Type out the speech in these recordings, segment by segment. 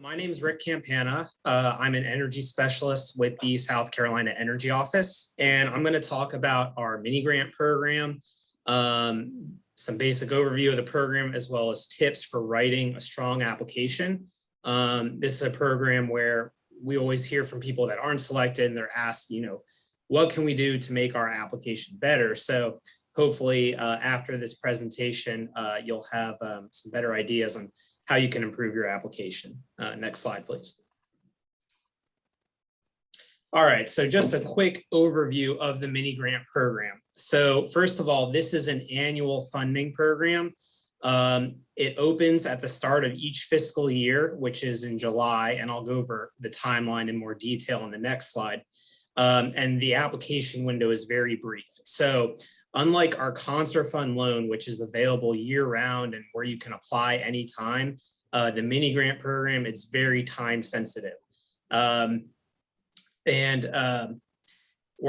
My name is Rick Campana. I'm an energy specialist with the South Carolina Energy Office, and I'm going to talk about our mini grant program, some basic overview of the program, as well as tips for writing a strong application. This is a program where we always hear from people that aren't selected, and they're asked, what can we do to make our application better? So hopefully after this presentation, you'll have some better ideas on how you can improve your application. Next slide, please. All right, so just a quick overview of the mini grant program. So first of all, this is an annual funding program. It opens at the start of each fiscal year, which is in July, and I'll go over the timeline in more detail on the next slide. And the application window is very brief. So unlike our concert fund loan, which is available year round and where you can apply anytime, the mini grant program, it's very time sensitive. We're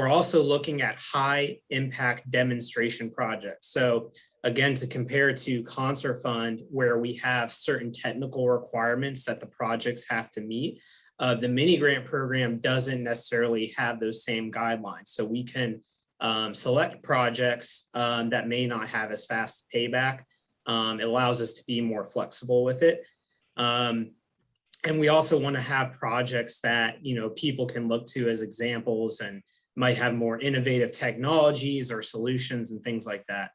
also looking at high impact demonstration projects. So again, to compare to concert fund, where we have certain technical requirements that the projects have to meet, the mini grant program doesn't necessarily have those same guidelines. So we can select projects that may not have as fast payback. It allows us to be more flexible with it. And we also want to have projects that, people can look to as examples and might have more innovative technologies or solutions and things like that.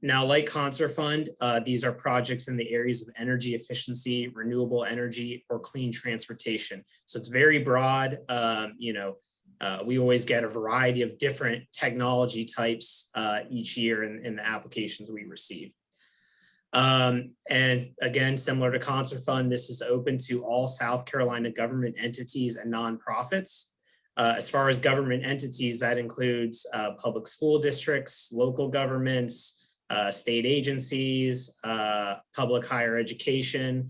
Now, like Concert Fund, these are projects in the areas of energy efficiency, renewable energy, or clean transportation. So it's very broad. We always get a variety of different technology types each year in the applications we receive. And again, similar to Concert Fund, this is open to all South Carolina government entities and nonprofits. As far as government entities, that includes public school districts, local governments, state agencies, public higher education.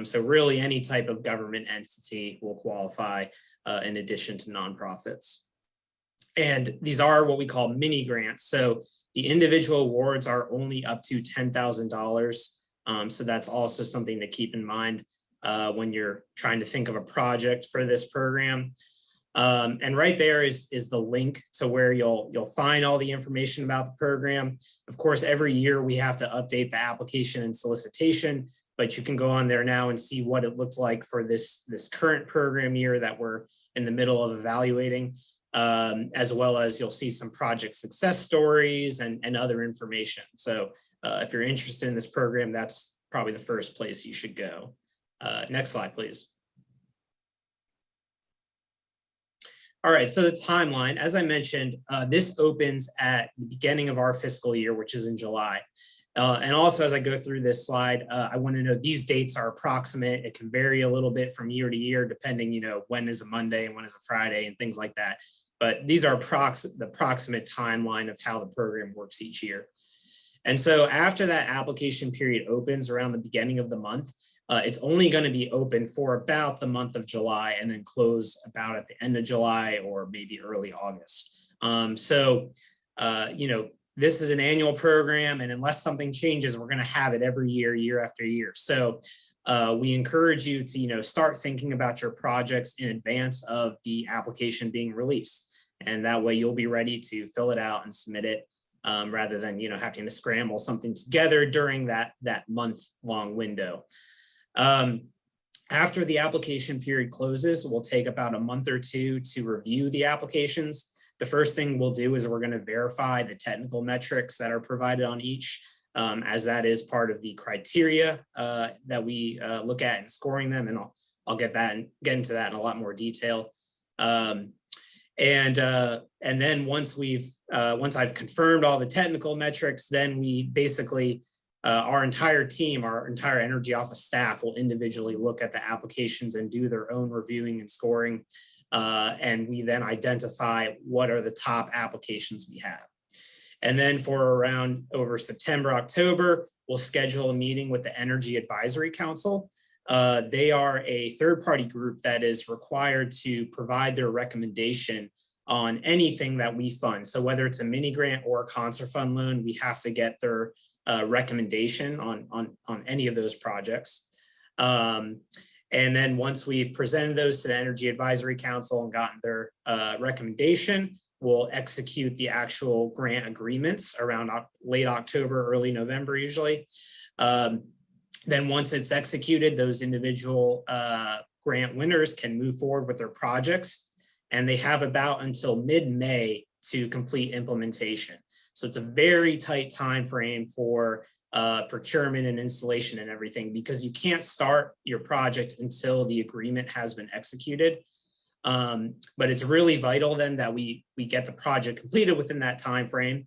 So really any type of government entity will qualify in addition to nonprofits. And these are what we call mini grants. So the individual awards are only up to $10,000. So that's also something to keep in mind when you're trying to think of a project for this program. And right there is the link to where you'll find all the information about the program. Of course, every year we have to update the application and solicitation, but you can go on there now and see what it looks like for this current program year that we're in the middle of evaluating, as well as you'll see some project success stories and other information. So if you're interested in this program, that's probably the first place you should go. Next slide, please. All right, so the timeline, as I mentioned, this opens at the beginning of our fiscal year, which is in July. And also, as I go through this slide, I want to know these dates are approximate. It can vary a little bit from year to year, depending, when is a Monday and when is a Friday and things like that. But these are the approximate timeline of how the program works each year. And so after that application period opens around the beginning of the month, it's only going to be open for about the month of July and then close about at the end of July or maybe early August. This is an annual program, and unless something changes, we're going to have it every year, year after year. So we encourage you to, start thinking about your projects in advance of the application being released. And that way you'll be ready to fill it out and submit it rather than, having to scramble something together during that month-long window. After the application period closes, we'll take about a month or two to review the applications. The first thing we'll do is we're going to verify the technical metrics that are provided on each, as that is part of the criteria that we look at in scoring them. And I'll get into that in a lot more detail. And then once I've confirmed all the technical metrics, then we basically our entire team, our entire energy office staff will individually look at the applications and do their own reviewing and scoring. And we then identify what are the top applications we have. And then for around over September, October, we'll schedule a meeting with the Energy Advisory Council. They are a third-party group that is required to provide their recommendation on anything that we fund. So whether it's a mini grant or a concert fund loan, we have to get their recommendation on any of those projects. And then once we've presented those to the Energy Advisory Council and gotten their recommendation, we'll execute the actual grant agreements around late October, early November usually. Then once it's executed, those individual grant winners can move forward with their projects, and they have about until mid-May to complete implementation. So it's a very tight time frame for procurement and installation and everything, because you can't start your project until the agreement has been executed. But it's really vital then that we get the project completed within that time frame,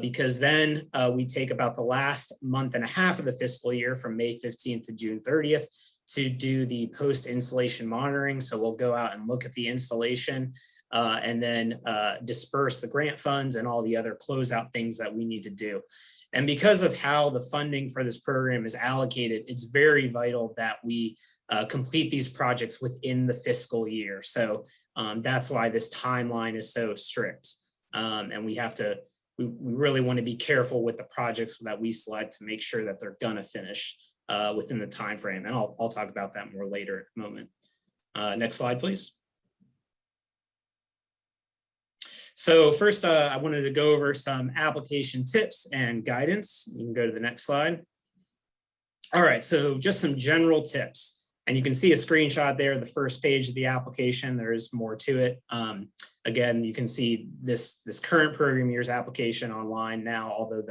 because then we take about the last month and a half of the fiscal year from May 15th to June 30th to do the post-installation monitoring. So we'll go out and look at the installation and then disperse the grant funds and all the other closeout things that we need to do. And because of how the funding for this program is allocated, it's very vital that we complete these projects within the fiscal year. So that's why this timeline is so strict. And we really want to be careful with the projects that we select to make sure that they're gonna finish within the time frame. And I'll talk about that more later in a moment. Next slide, please. So first, I wanted to go over some application tips and guidance. You can go to the next slide. All right, so just some general tips. And you can see a screenshot there, the first page of the application. There is more to it. Again, you can see this current program year's application online now, although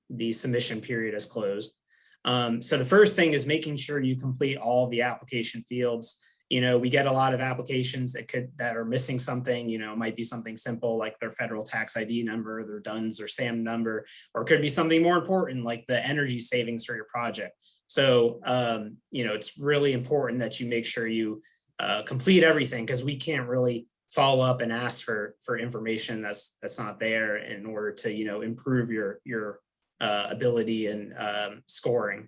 the submission period is closed. So the first thing is making sure you complete all the application fields. You know, we get a lot of applications that are missing something. You know, it might be something simple like their federal tax ID number, their DUNS or SAM number, or it could be something more important like the energy savings for your project. So, you know, it's really important that you make sure you complete everything, because we can't really follow up and ask for information that's not there in order to, you know, improve your ability and scoring.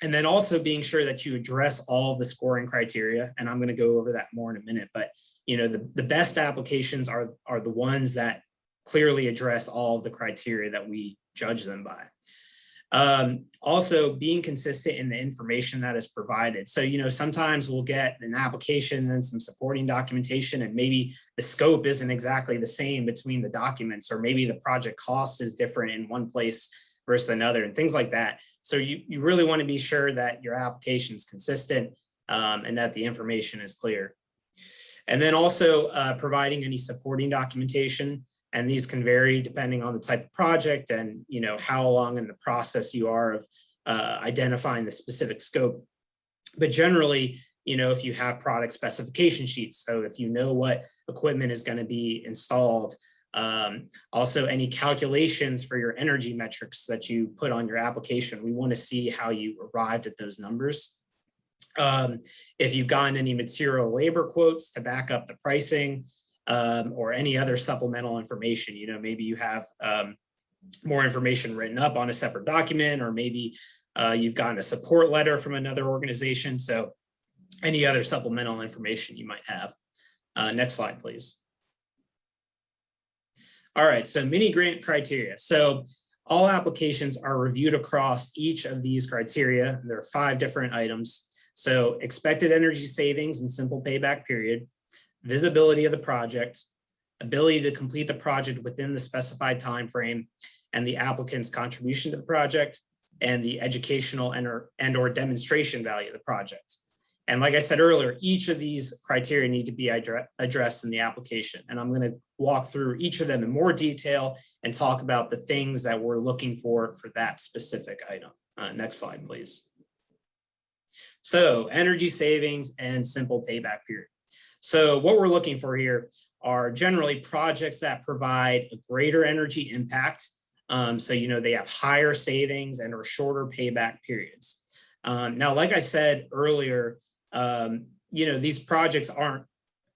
And then also being sure that you address all of the scoring criteria. And I'm going to go over that more in a minute, but you know, the best applications are the ones that clearly address all of the criteria that we judge them by. Also being consistent in the information that is provided. So, you know, sometimes we'll get an application and some supporting documentation, and maybe the scope isn't exactly the same between the documents, or maybe the project cost is different in one place versus another and things like that. So you really want to be sure that your application is consistent and that the information is clear. And then also providing any supporting documentation. And these can vary depending on the type of project and, you know, how long in the process you are of identifying the specific scope. But generally, you know, if you have product specification sheets, so if you know what equipment is going to be installed, also any calculations for your energy metrics that you put on your application, we want to see how you arrived at those numbers. If you've gotten any material labor quotes to back up the pricing, or any other supplemental information, you know, maybe you have more information written up on a separate document, or maybe you've gotten a support letter from another organization. So any other supplemental information you might have. Next slide, please. All right, so mini grant criteria. So all applications are reviewed across each of these criteria. There are 5 different items. So expected energy savings and simple payback period, visibility of the project, ability to complete the project within the specified time frame, and the applicant's contribution to the project, and the educational and or demonstration value of the project. And like I said earlier, each of these criteria need to be addressed in the application. And I'm going to walk through each of them in more detail and talk about the things that we're looking for that specific item. Next slide, please. So energy savings and simple payback period. So what we're looking for here are generally projects that provide a greater energy impact. So, you know, they have higher savings and or shorter payback periods. Now, like I said earlier, you know, these projects aren't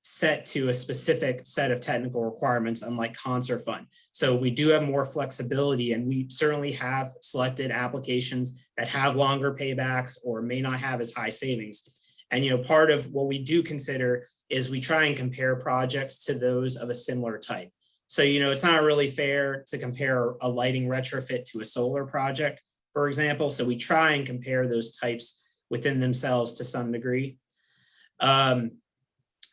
set to a specific set of technical requirements, unlike Concert Fund. So we do have more flexibility, and we certainly have selected applications that have longer paybacks or may not have as high savings. And, you know, part of what we do consider is we try and compare projects to those of a similar type. So, you know, it's not really fair to compare a lighting retrofit to a solar project, for example. So we try and compare those types within themselves to some degree.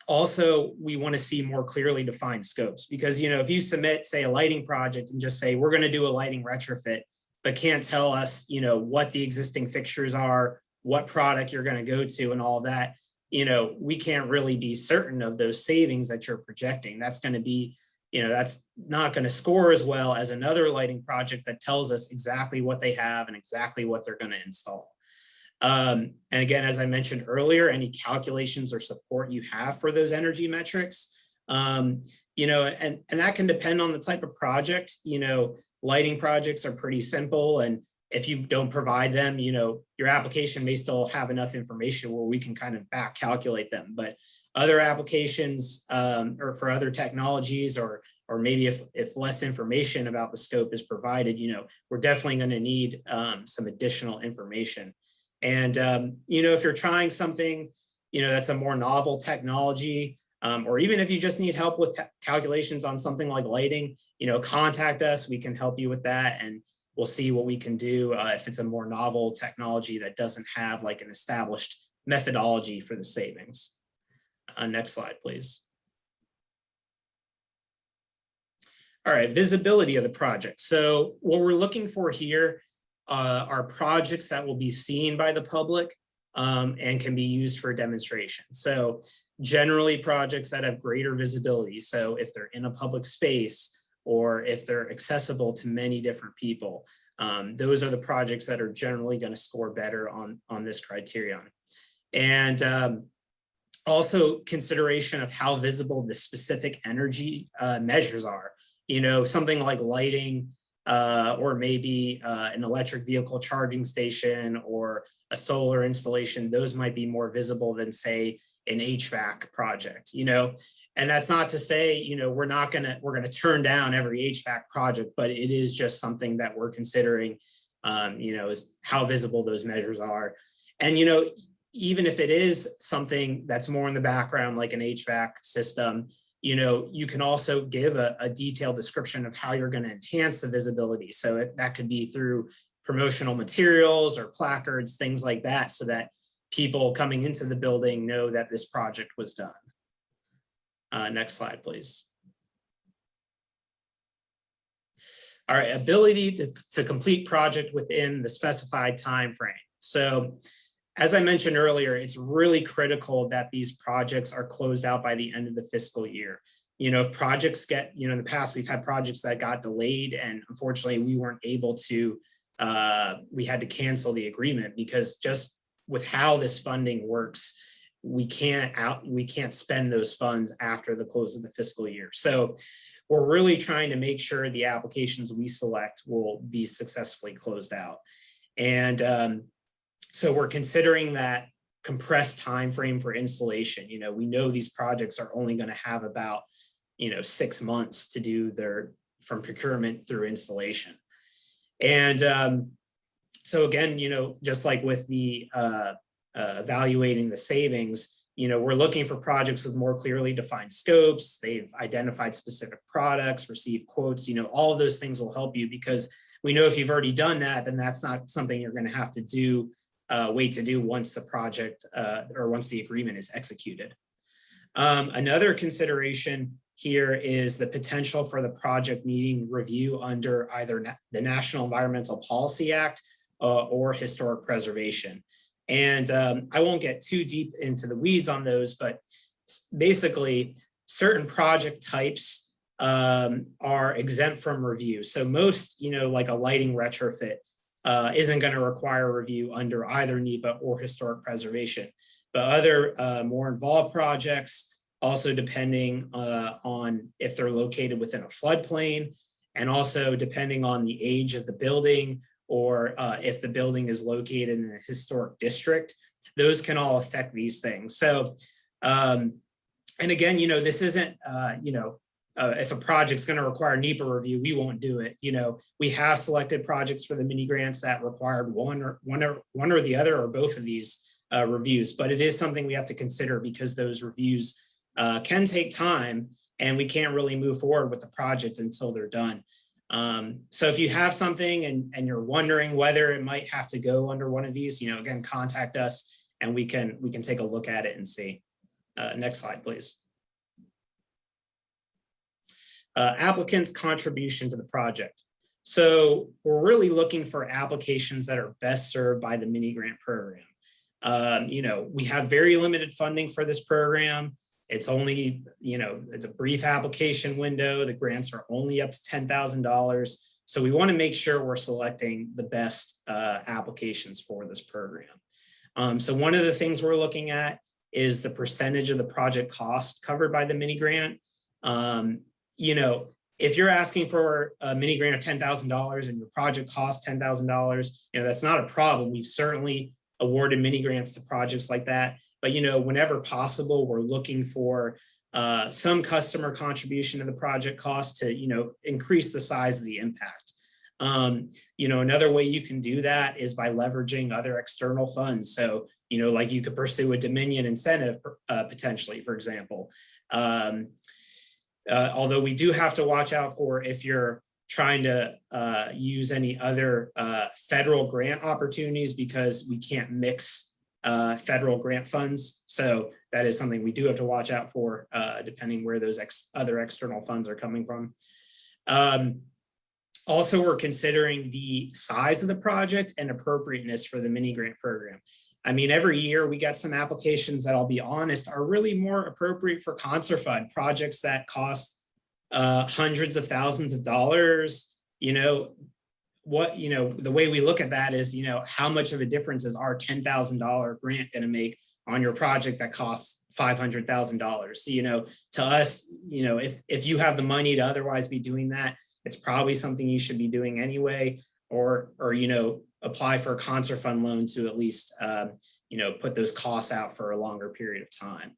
Also, we want to see more clearly defined scopes, because, you know, if you submit, say, a lighting project and just say, we're going to do a lighting retrofit, but can't tell us, you know, what the existing fixtures are, what product you're going to go to and all that, you know, we can't really be certain of those savings that you're projecting. That's going to be, you know, that's not going to score as well as another lighting project that tells us exactly what they have and exactly what they're going to install. And again, as I mentioned earlier, any calculations or support you have for those energy metrics, you know, and that can depend on the type of project. You know, lighting projects are pretty simple, and if you don't provide them, you know, your application may still have enough information where we can kind of back calculate them. But other applications, or for other technologies, or maybe if less information about the scope is provided, you know, we're definitely going to need some additional information. And, you know, if you're trying something, you know, that's a more novel technology, or even if you just need help with calculations on something like lighting, you know, contact us, we can help you with that. And we'll see what we can do if it's a more novel technology that doesn't have like an established methodology for the savings. Next slide, please. All right, visibility of the project. So what we're looking for here are projects that will be seen by the public and can be used for demonstration. So generally projects that have greater visibility. So if they're in a public space or if they're accessible to many different people, those are the projects that are generally going to score better on this criterion. And also consideration of how visible the specific energy measures are. You know, something like lighting, or maybe an electric vehicle charging station or a solar installation, those might be more visible than, say, an HVAC project, you know. And that's not to say, you know, we're gonna turn down every HVAC project, but it is just something that we're considering, you know, is how visible those measures are. And, you know, even if it is something that's more in the background, like an HVAC system, you know, you can also give a detailed description of how you're going to enhance the visibility. So that could be through promotional materials or placards, things like that, so that people coming into the building know that this project was done. Next slide, please. All right, ability to complete project within the specified time frame. So as I mentioned earlier, it's really critical that these projects are closed out by the end of the fiscal year. You know, if projects get, you know, in the past, we've had projects that got delayed, and unfortunately we weren't able to, we had to cancel the agreement because just with how this funding works, we can't spend those funds after the close of the fiscal year. So we're really trying to make sure the applications we select will be successfully closed out. And so we're considering that compressed time frame for installation. You know, we know these projects are only going to have about, you know, 6 months to do from procurement through installation. And so again, you know, just like with the evaluating the savings, you know, we're looking for projects with more clearly defined scopes. They've identified specific products, received quotes, you know, all of those things will help you, because we know if you've already done that, then that's not something you're going to have to do, wait to do once the project or once the agreement is executed. Another consideration here is the potential for the project needing review under either the National Environmental Policy Act or historic preservation. And I won't get too deep into the weeds on those, but basically certain project types are exempt from review. So most, you know, like a lighting retrofit isn't going to require review under either NEPA or historic preservation. But other more involved projects, also depending on if they're located within a floodplain, and also depending on the age of the building, or if the building is located in a historic district, those can all affect these things. So, and again, you know, this isn't, you know, if a project's going to require NEPA review, we won't do it. You know, we have selected projects for the mini grants that required one or the other or both of these reviews, but it is something we have to consider, because those reviews can take time and we can't really move forward with the project until they're done. So if you have something and you're wondering whether it might have to go under one of these, again, contact us and we can take a look at it and see. Next slide, please. Applicant's contribution to the project. So we're really looking for applications that are best served by the mini grant program. We have very limited funding for this program. It's only, it's a brief application window. The grants are only up to $10,000. So we want to make sure we're selecting the best applications for this program. So one of the things we're looking at is the percentage of the project cost covered by the mini grant. If you're asking for a mini grant of $10,000 and your project costs $10,000, that's not a problem. We've certainly awarded mini grants to projects like that. But, whenever possible, we're looking for some customer contribution to the project cost to, increase the size of the impact. Another way you can do that is by leveraging other external funds. So, like you could pursue a Dominion incentive potentially, for example. Although we do have to watch out for if you're trying to use any other federal grant opportunities, because we can't mix federal grant funds. So that is something we do have to watch out for, depending where those other external funds are coming from. Also, we're considering the size of the project and appropriateness for the mini grant program. I mean, every year we get some applications that, I'll be honest, are really more appropriate for Concert Fund projects that cost hundreds of thousands of dollars. The way we look at that is, how much of a difference is our $10,000 grant going to make on your project that costs $500,000? So, to us, if you have the money to otherwise be doing that, it's probably something you should be doing anyway, or apply for a Concert Fund loan to at least, put those costs out for a longer period of time.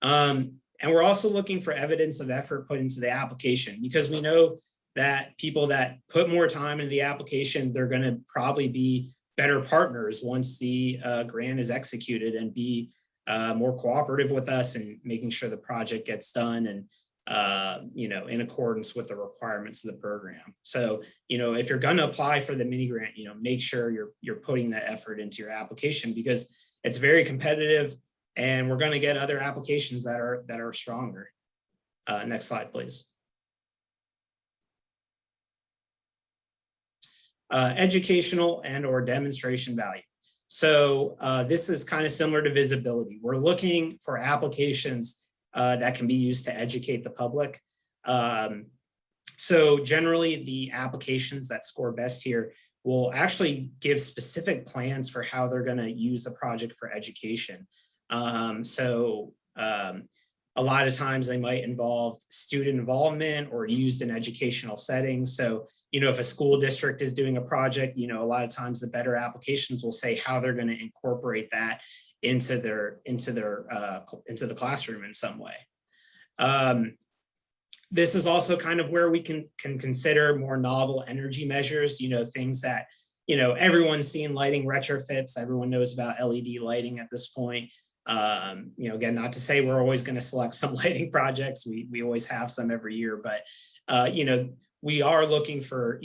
And we're also looking for evidence of effort put into the application, because we know that people that put more time into the application, they're going to probably be better partners once the grant is executed, and be more cooperative with us and making sure the project gets done and in accordance with the requirements of the program. So, if you're going to apply for the mini grant, make sure you're putting that effort into your application, because it's very competitive and we're going to get other applications that are stronger. Next slide, please. Educational and/or demonstration value. So this is kind of similar to visibility. We're looking for applications that can be used to educate the public. So generally, the applications that score best here will actually give specific plans for how they're going to use the project for education. A lot of times they might involve student involvement or used in educational settings. So, if a school district is doing a project, a lot of times the better applications will say how they're going to incorporate that into the classroom in some way. This is also kind of where we can consider more novel energy measures, things that, everyone's seen lighting retrofits. Everyone knows about LED lighting at this point. Again, not to say we're always going to select some lighting projects. We always have some every year, but, we are looking for,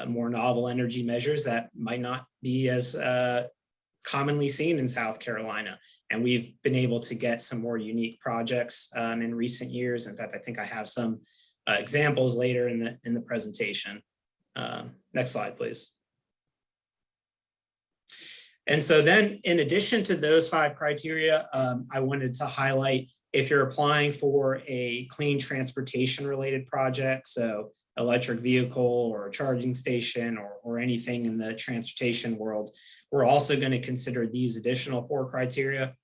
more novel energy measures that might not be as commonly seen in South Carolina. And we've been able to get some more unique projects in recent years. In fact, I think I have some examples later in the presentation. Next slide, please. And so then, in addition to those 5 criteria, I wanted to highlight, if you're applying for a clean transportation related project, so electric vehicle or a charging station or anything in the transportation world, we're also going to consider these additional 4 criteria.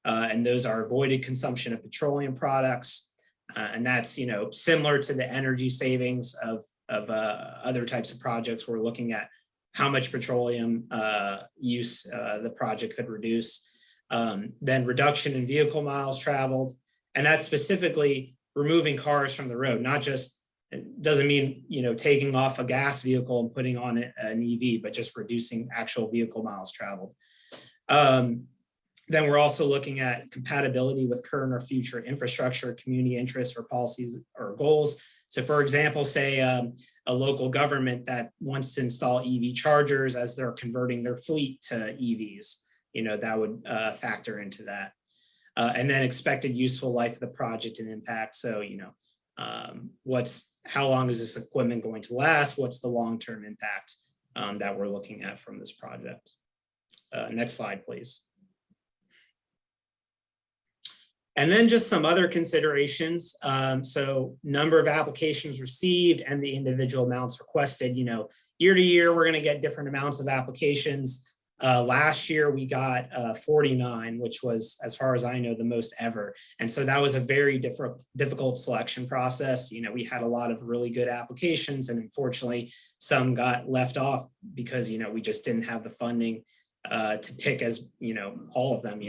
And those are avoided consumption of petroleum products. And that's, similar to the energy savings of other types of projects. We're looking at how much petroleum use the project could reduce. Then reduction in vehicle miles traveled. And that's specifically removing cars from the road, not just, it doesn't mean, taking off a gas vehicle and putting on an EV, but just reducing actual vehicle miles traveled. Then we're also looking at compatibility with current or future infrastructure, community interests, or policies or goals. So for example, say a local government that wants to install EV chargers as they're converting their fleet to EVs, that would factor into that. And then expected useful life of the project and impact. So, how long is this equipment going to last? What's the long-term impact that we're looking at from this project? Next slide, please. And then just some other considerations. So number of applications received and the individual amounts requested. Year to year, we're going to get different amounts of applications. Last year, we got 49, which was, as far as I know, the most ever. And so that was a very difficult selection process. We had a lot of really good applications, and unfortunately, some got left off because, we just didn't have the funding to pick as, all of them,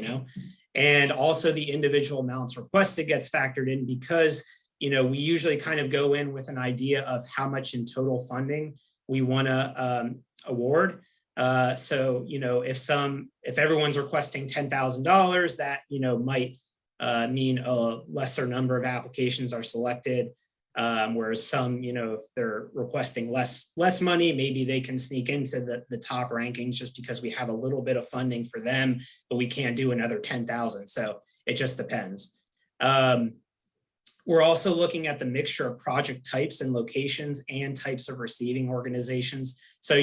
And also the individual amounts requested gets factored in because, we usually kind of go in with an idea of how much in total funding we want to award. So, if everyone's requesting $10,000, that, might mean a lesser number of applications are selected. Whereas some, if they're requesting less money, maybe they can sneak into the top rankings just because we have a little bit of funding for them, but we can't do another 10,000. So it just depends. We're also looking at the mixture of project types and locations and types of receiving organizations. So,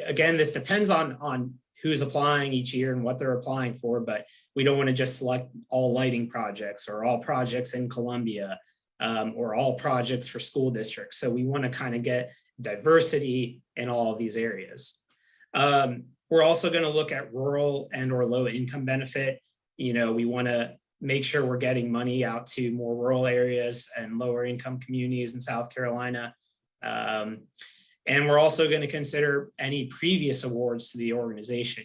again, this depends on who's applying each year and what they're applying for, but we don't want to just select all lighting projects or all projects in Columbia. Or all projects for school districts. So we want to kind of get diversity in all of these areas. We're also going to look at rural and or low income benefit. We want to make sure we're getting money out to more rural areas and lower income communities in South Carolina. And we're also going to consider any previous awards to the organization.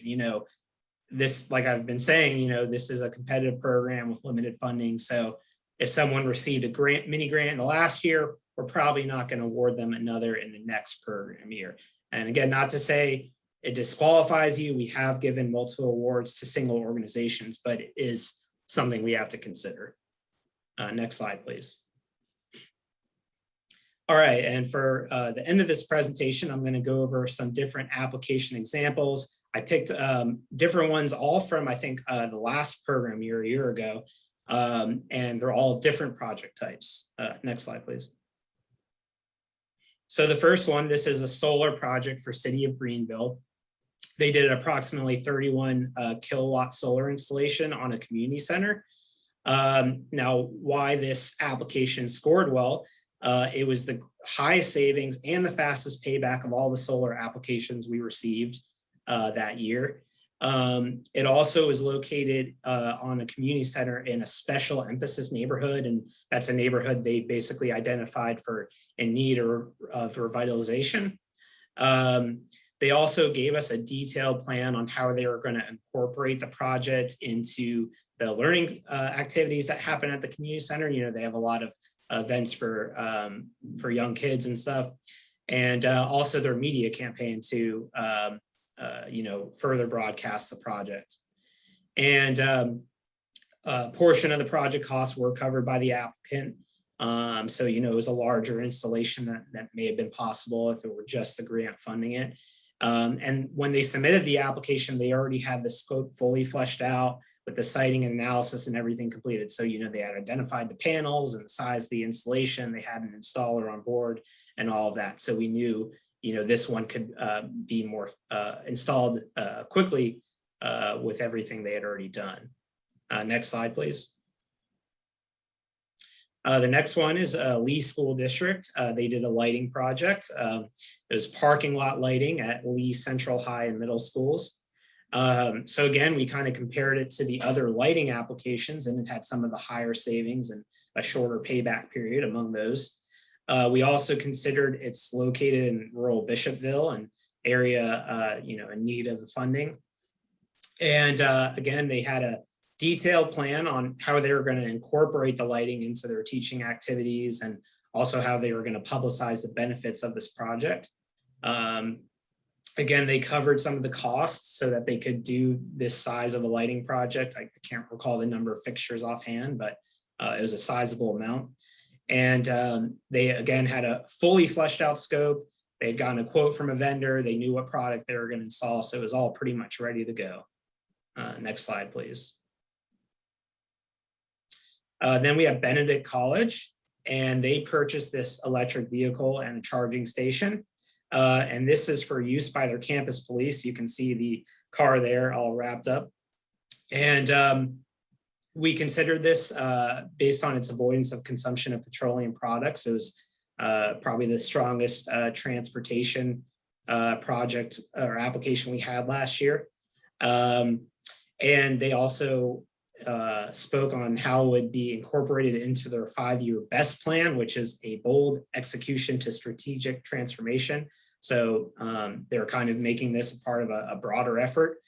This, like I've been saying, this is a competitive program with limited funding. So if someone received a mini grant in the last year, we're probably not going to award them another in the next program year. And again, not to say it disqualifies you. We have given multiple awards to single organizations, but it is something we have to consider. Next slide, please. All right, and for the end of this presentation, I'm going to go over some different application examples. I picked different ones all from, I think, the last program a year ago. And they're all different project types. Next slide, please. So the first one, this is a solar project for City of Greenville. They did approximately 31 kilowatt solar installation on a community center. Now, why this application scored well, it was the highest savings and the fastest payback of all the solar applications we received that year. It also is located on a community center in a special emphasis neighborhood, and that's a neighborhood they basically identified for in need of revitalization. They also gave us a detailed plan on how they were going to incorporate the project into the learning activities that happen at the community center. They have a lot of events for young kids and stuff, and also their media campaign to further broadcast the project. And a portion of the project costs were covered by the applicant. So, it was a larger installation that may have been possible if it were just the grant funding it. And when they submitted the application, they already had the scope fully fleshed out with the siting and analysis and everything completed. So, they had identified the panels and the size of the installation. They had an installer on board and all of that. So we knew this one could be more installed quickly with everything they had already done. Next slide, please. The next one is Lee School District. They did a lighting project. It was parking lot lighting at Lee Central High and Middle Schools. So again, we kind of compared it to the other lighting applications, and it had some of the higher savings and a shorter payback period among those. We also considered it's located in rural Bishopville, an area, in need of the funding. And again, they had a detailed plan on how they were going to incorporate the lighting into their teaching activities, and also how they were going to publicize the benefits of this project. Again, they covered some of the costs so that they could do this size of a lighting project. I can't recall the number of fixtures offhand, but it was a sizable amount. And they, again, had a fully fleshed out scope. They had gotten a quote from a vendor. They knew what product they were going to install. So it was all pretty much ready to go. Next slide, please. Then we have Benedict College, and they purchased this electric vehicle and a charging station. And this is for use by their campus police. You can see the car there all wrapped up. And we considered this based on its avoidance of consumption of petroleum products. It was probably the strongest transportation project or application we had last year. And they also spoke on how it would be incorporated into their 5-year BEST plan, which is a bold execution to strategic transformation. So they're kind of making this a part of a broader effort.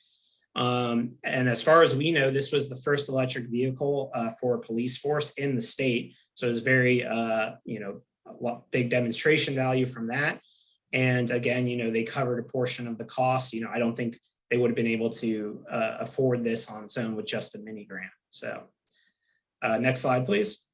And as far as we know, this was the first electric vehicle for a police force in the state. So it's very, big demonstration value from that. And again, they covered a portion of the cost. I don't think they would have been able to afford this on its own with just a mini grant. So next slide, please.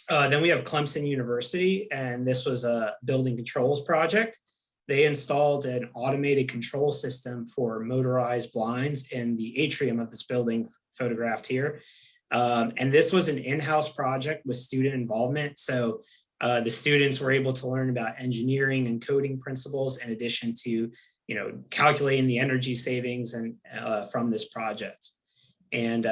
Then we have Clemson University, and this was a building controls project. They installed an automated control system for motorized blinds in the atrium of this building photographed here. And this was an in-house project with student involvement. So the students were able to learn about engineering and coding principles in addition to, calculating the energy savings and from this project. And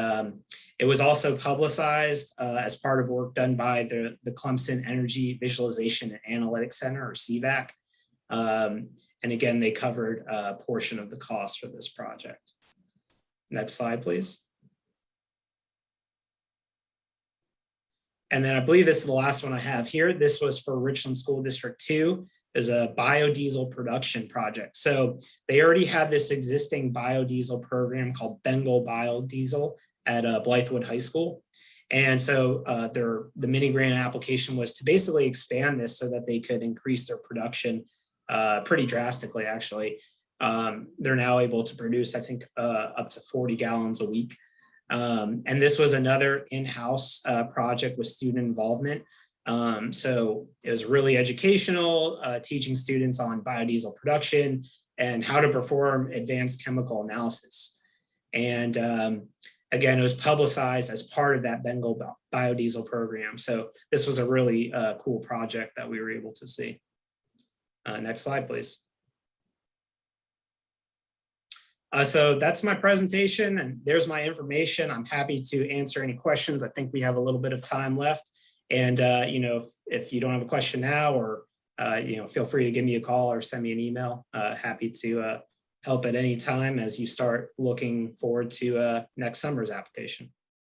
it was also publicized as part of work done by the Clemson Energy Visualization and Analytics Center, or CVAC. And again, they covered a portion of the cost for this project. Next slide, please. And then I believe this is the last one I have here. This was for Richland School District 2. Is a biodiesel production project. So they already had this existing biodiesel program called Bengal Biodiesel at Blythewood High School. And so the mini grant application was to basically expand this so that they could increase their production pretty drastically, actually. They're now able to produce, I think, up to 40 gallons a week. And this was another in-house project with student involvement. So it was really educational, teaching students on biodiesel production and how to perform advanced chemical analysis. And again, it was publicized as part of that Bengal biodiesel program. So this was a really cool project that we were able to see. Next slide, please. So that's my presentation, and there's my information. I'm happy to answer any questions. I think we have a little bit of time left. And, if you don't have a question now, or, feel free to give me a call or send me an email. Happy to help at any time as you start looking forward to next summer's application.